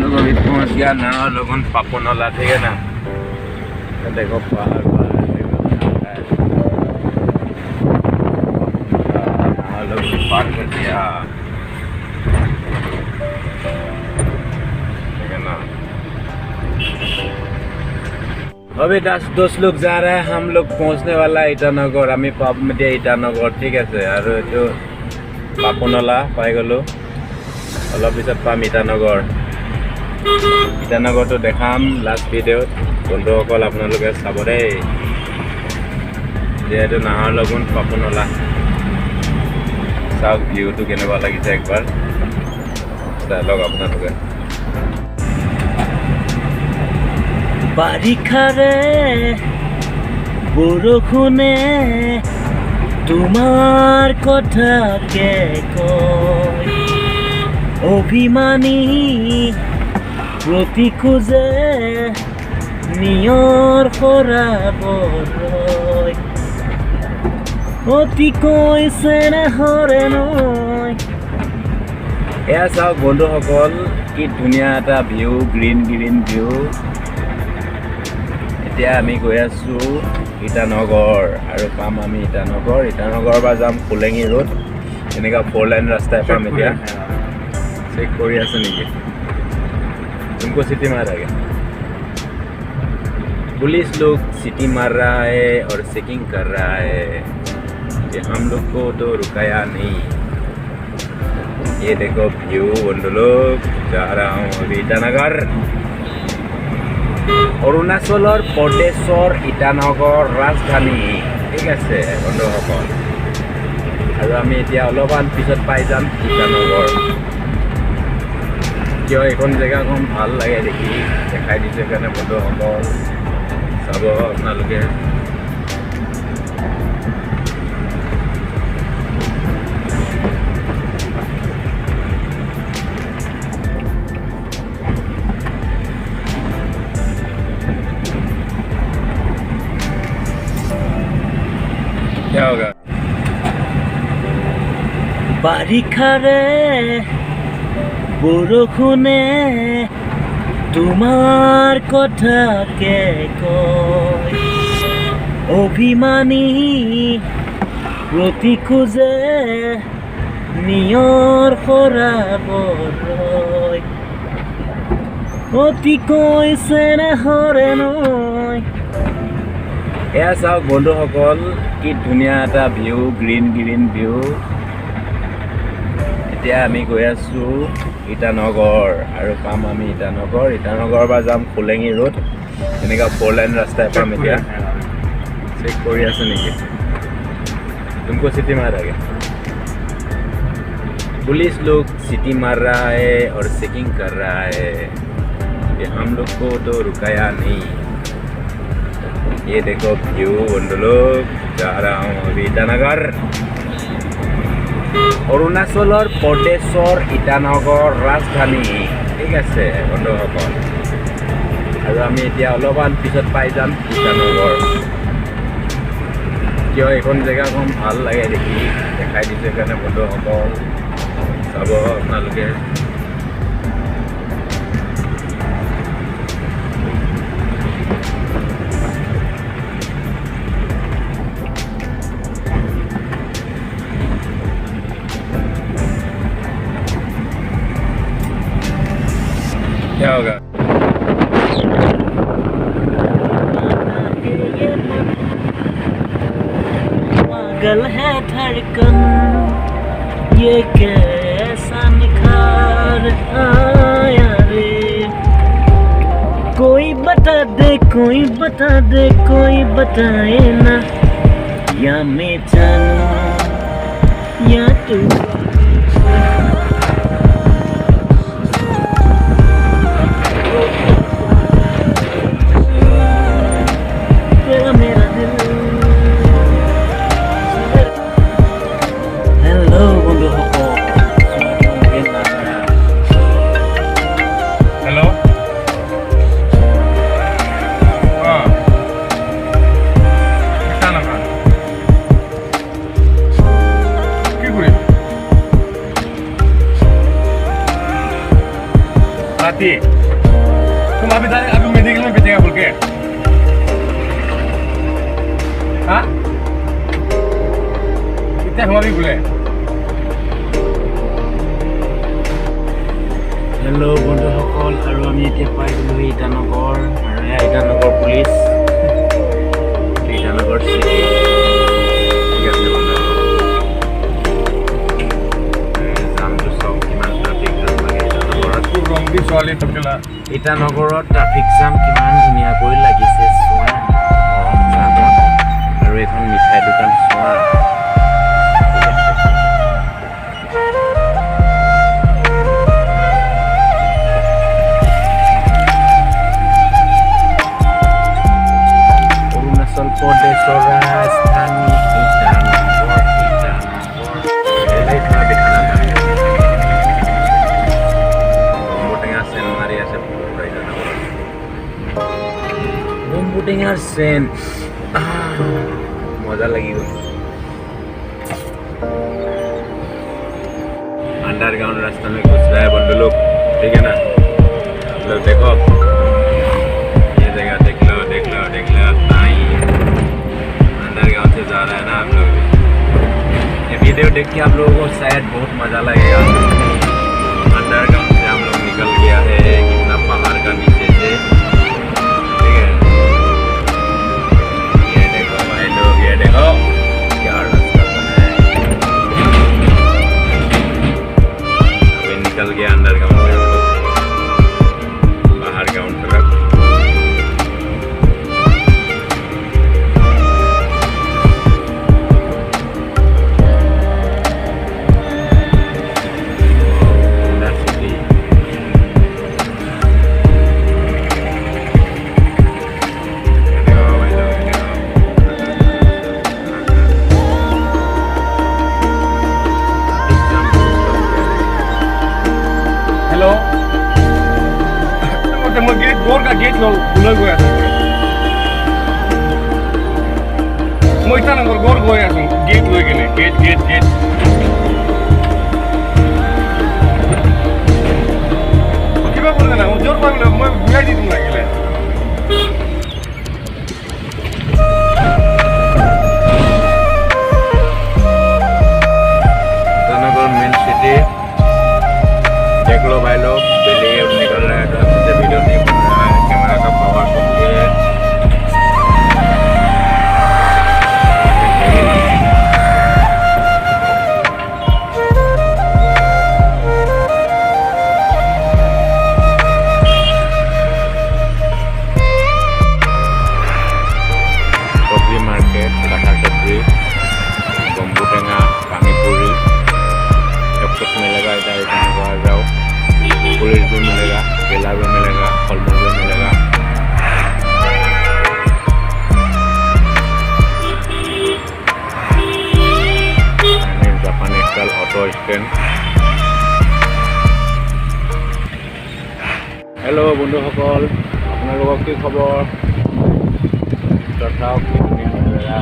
लोग अभी पहुंच गया ना लोगों पापोनला, ठीक है ना। तो देखो पहाड़ लोग पार कर दिया, ठीक है ना। अभी 10 लोग जा रहे हैं, हम लोग पहुंचने वाला है इटानगर। আমি পাব এতিয়া ইটানগৰ, ঠিক আছে। আৰু এইটো পাপনলা পাই গ'লো, অলপ পিছত পাম ইটানগৰ। ইটানগৰটো দেখাম লাষ্ট ভিডিঅ'ত, বন্ধুসকল আপোনালোকে চাব দেই। যিহেতু নাহৰ লগুন পাপনলা, চাওক ভিউটো কেনেকুৱা লাগিছে একবাৰ চাই লওক আপোনালোকে। বাৰিষাৰে বৰষুণে তোমাৰ কথাকে কয়, অভিমানী প্ৰতি খোজে নিয়ৰ সৰাবলৈ, অতিকৈ চেনেহৰে নয়। এয়া চাওক বন্ধুসকল, কি ধুনীয়া এটা ভিউ, গ্ৰীণ ভিউ। এতিয়া আমি গৈ আছোঁ ইটানগৰ, আৰু পাম আমি ইটানগৰৰ পৰা যাম ফুলেঙি ৰোড। এনেকুৱা 4 লাইন ৰাস্তাই পাম। এতিয়া চেক কৰি আছে নেকি? तुमको सिटी मार रहा है? पुलिस लोग सिटी मार रहा है और चेकिंग कर रहा है कि हम लोग को तो रुकाया नहीं। ये देखो व्यू बंधु लोग, जा रहा हूँ अभी इटानगर, अरुणाचल प्रदेशर इटानगर राजधानी, ठीक है बंधुসকল। আৰু আমি এতিয়া অলপমান পিছত পাই যাম ইটানগৰ। কিয় এইখন জেগাখন ভাল লাগে দেখি দেখাই দিছে কাৰণে বন্ধুসকল চাব আপোনালোকে। क्या होगा? বাৰিষাৰে বৰষুণে তোমাৰ কথাকে কয়, অভিমানী প্ৰতি খোজে নিয়ৰ সৰাবলৈ, অতিকৈ চেনেহৰে নয়। এয়া চাওক বন্ধুসকল, কি ধুনীয়া এটা ভিউ, গ্ৰীণ ভিউ। এতিয়া আমি গৈ আছোঁ ইটানগৰ, আৰু পাম আমি ইটানগৰৰ পৰা যাম ফুলেঙি ৰোড। এনেকুৱা 4 লাইন ৰাস্তাই পাম। এতিয়া চেক কৰি আছে নেকি? तुमको सिटी मार रहा है? पुलिस लोग सिटी मार रहा है और चेकिंग कर रहा है कि हम लोग को तो रुकाया नहीं। ये देखो व्यू बंधु लोग, जा रहा हूँ अभी इटानगर, अरुणाचल प्रदेशर इटानगर राजधानी, ঠিক আছে বন্ধুসকল। আৰু আমি এতিয়া অলপমান পিছত পাই যাম ইটানগৰ। কিয় এইখন জেগাখন ভাল লাগে দেখি দেখাই দিছে কাৰণে বন্ধুসকল চাব আপোনালোকে। क्या होगा? पागल है धड़कन, ये कैसा निखार आया रे। कोई बता दे, कोई बताए ना, या मैं जानूं या तू। राती तुम अभी मेडिकल में भेजेगा बोल के हाँ इतने हमारी बोले হেল্ল' বন্ধুসকল আৰু আমি এতিয়া পাই গ'লোঁ ইটানগৰ আৰু এয়া ইটানগৰ পুলিচ ইটানগৰ চিটি ঠিক আছে জামটো চাওক কিমান ট্ৰাফিক জাম লাগে ইটানগৰত रंगी ছোৱালী টকেলা ইটানগৰত ট্ৰাফিক জাম কিমান ধুনীয়াকৈ লাগিছে চোৱা গৰম জামত আৰু এখন মিঠাই দোকান চোৱা प्रदेशर राजधानी बम्बुटेঙাৰ सेन मजा लगी गई अंडरग्राउंड रास्ता में घुस रहा है बंदे लोग ठीक है ना आप लोग देखो ये जगह देख लो अंडरग्राउंड से जा रहा है ना आप लोग ये वीडियो देख के आप लोगों को शायद बहुत मज़ा लगेगा अंडरग्राउंड से हम लोग निकल गया है कितना पहाड़ का नीचे से ठीक है ये देखो भाई लोग ये देखो क्या रास्ता है अभी निकल गया अंडरग्राउंड से हम लोग बाहर ग्राउंड तरफ हेलो मैं गेट गोर का गेट लो खुला गया था मैं इटानगर गोर गया था गेट लो गेले गेट किबा बोल ना जोर पागल मैं बुझाई दी तुम गेले इटानगर मेन सिटी देख लो भाई लोग दिल्ली निकल रहा है तो मुझे वीडियो नहीं बन रहा है कैमरा का पावर कम है सब्जी मार्केट काठा सब्जी बम्बुटेঙা पानीपुरी सब कुछ मिलेगा इधर इटानगर आ जाओ पुलिस भी मिलेगा केला भी मिलेगा फलमूल भी मिलेगा जापानी स्टाइल ऑटो स्टैंड हेलो बंधुসকল আপোনালোকৰ কি খবৰ তথাও কি ধুনীয়া জেগা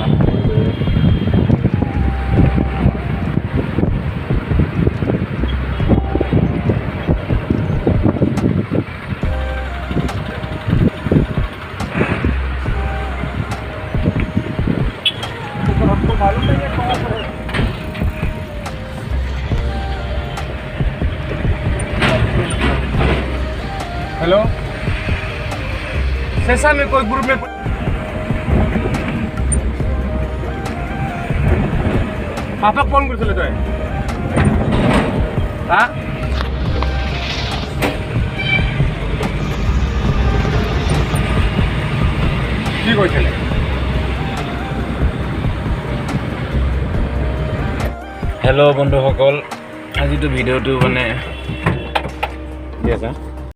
हेलो सेशन में कोई ग्रुप में पापा फोन करছিলে তই हाँ কি কৈছিলে हेलो बंधुসকল আজিতো ভিডিঅ'টো মানে